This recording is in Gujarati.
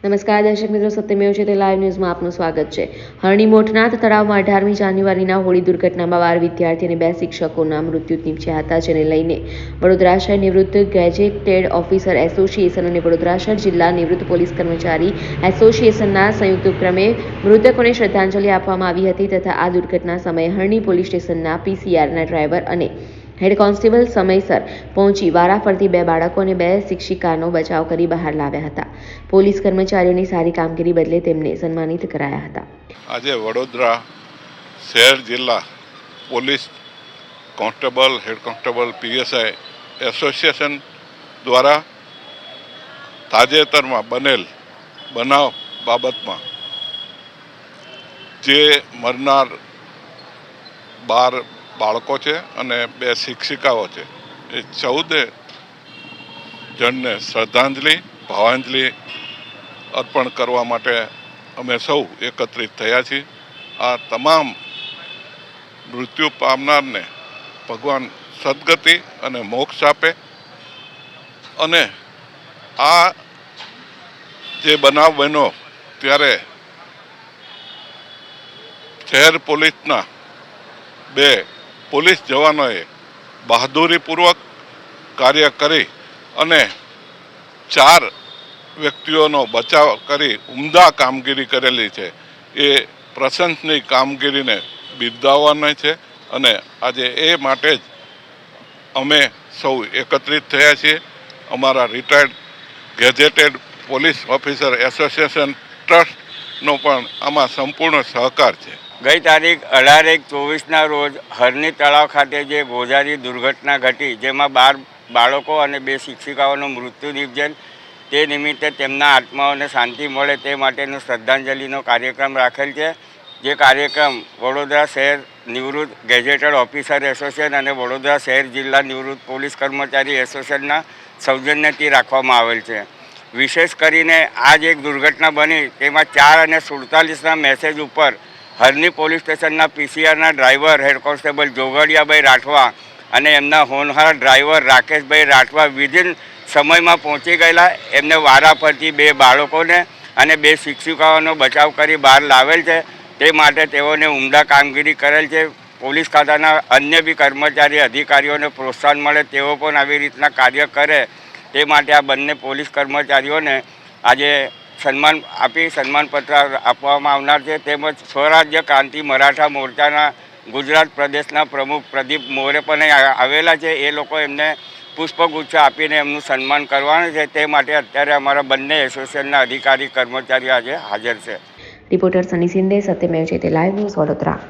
નમસ્કાર દર્શક મિત્રો, સત્યમેવ જયતે લાઈવ ન્યૂઝમાં આપનું સ્વાગત છે. હરણી મોટનાથ તળાવમાં 18મી જાન્યુઆરીના હોળી દુર્ઘટનામાં 12 વિદ્યાર્થી અને 2 શિક્ષકોના મૃત્યુ નીપજ્યા હતા, જેને લઈને વડોદરા શહેર નિવૃત્ત ગેજેટેડ ઓફિસર એસોસિએશન અને વડોદરા શહેર જિલ્લા નિવૃત્ત પોલીસ કર્મચારી એસોસિએશનના સંયુક્ત ઉપક્રમે મૃતકોને શ્રદ્ધાંજલિ આપવામાં આવી હતી તથા આ દુર્ઘટના સમયે હરણી પોલીસ સ્ટેશનના પીસીઆરના ડ્રાઈવર અને હેડ કોન્સ્ટેબલ સમયસર પહોંચી વારાફરતી 2 બાળકો અને 2 શિક્ષિકાનો બચાવ કરી બહાર લાવ્યા હતા. પોલીસ કર્મચારીઓની સારી કામગીરી બદલે તેમને સન્માનિત કરાયા હતા. આજે વડોદરા શહેર જિલ્લા police constable, head constable, PSI association દ્વારા તાજેતરમાં બનેલ બનાવ બાબતમાં જે મરનાર 12 બાળકો છે અને 2 શિક્ષિકાઓ છે, એ 14 જણને શ્રદ્ધાંજલિ, ભાવાંજલિ અર્પણ કરવા માટે અમે સૌ એકત્રિત થયા છીએ. આ તમામ મૃત્યુ પામનારને ભગવાન સદગતિ અને મોક્ષ આપે અને આ જે બનાવ બન્યો ત્યારે શહેર પોલીસના 2 પોલીસ જવાનોએ બહાદુરીપૂર્વક કાર્ય કરી અને 4 વ્યક્તિઓનો બચાવ કરી ઉમદા કામગીરી કરેલી છે. એ પ્રશંસનીય કામગીરીને બિરદાવવાની છે અને આજે એ માટે જ અમે સૌ એકત્રિત થયા છીએ. અમારા retired gazetted police officer association ટ્રસ્ટનો પણ આમાં સંપૂર્ણ સહકાર છે. ગઈ તારીખ 18/1/24ના રોજ હરણી તળાવ ખાતે જે ગોઝારી દુર્ઘટના ઘટી, જેમાં 12 બાળકો અને 2 શિક્ષિકાઓનું મૃત્યુ નિપજેલ, તે નિમિત્તે તેમના આત્માઓને શાંતિ મળે તે માટેનો શ્રદ્ધાંજલિનો કાર્યક્રમ રાખેલ છે. જે કાર્યક્રમ વડોદરા શહેર નિવૃત્ત ગેજેટેડ ઓફિસર એસોસિએશન અને વડોદરા શહેર જિલ્લા નિવૃત્ત પોલીસ કર્મચારી એસોસિએશનના સૌજન્યથી રાખવામાં આવેલ છે. વિશેષ કરીને આ જે એક દુર્ઘટના બની તેમાં 4 અને 47ના મેસેજ ઉપર હરણી પોલીસ સ્ટેશનના પીસીઆરના ડ્રાઈવર હેડ કોન્સ્ટેબલ જોગડિયાભાઈ રાઠવા અને એમના હોનહાર ડ્રાઈવર રાકેશભાઈ રાઠવા વિધિન સમયમાં પહોંચી ગયેલા. એમને વારાફરતી 2 બાળકોને અને 2 શિક્ષિકાઓનો બચાવ કરી બહાર લાવેલ છે. તે માટે તેઓને ઉમદા કામગીરી કરેલ છે. પોલીસ ખાતાના અન્ય બી કર્મચારી અધિકારીઓને પ્રોત્સાહન મળે તેઓ પણ આવી રીતના કાર્ય કરે તે માટે આ બંને પોલીસ કર્મચારીઓને આજે સન્માન આપી સન્માનપત્ર આપવામાં આવનાર છે. તેમજ સ્વરાજ્ય ક્રાંતિ મરાઠા મોરચાના ગુજરાત પ્રદેશના પ્રમુખ પ્રદીપ મોરે પણ આવેલા છે. એ લોકો એમને પુષ્પગુચ્છ આપીને એમનું સન્માન કરવાનું છે. તે માટે અત્યારે અમારા બંને એસોસિએશનના અધિકારી કર્મચારીઓ આજે હાજર છે. રિપોર્ટર સની સિંધે, સત્યમેવ જયતે લાઈવ ન્યૂઝ, વડોદરા.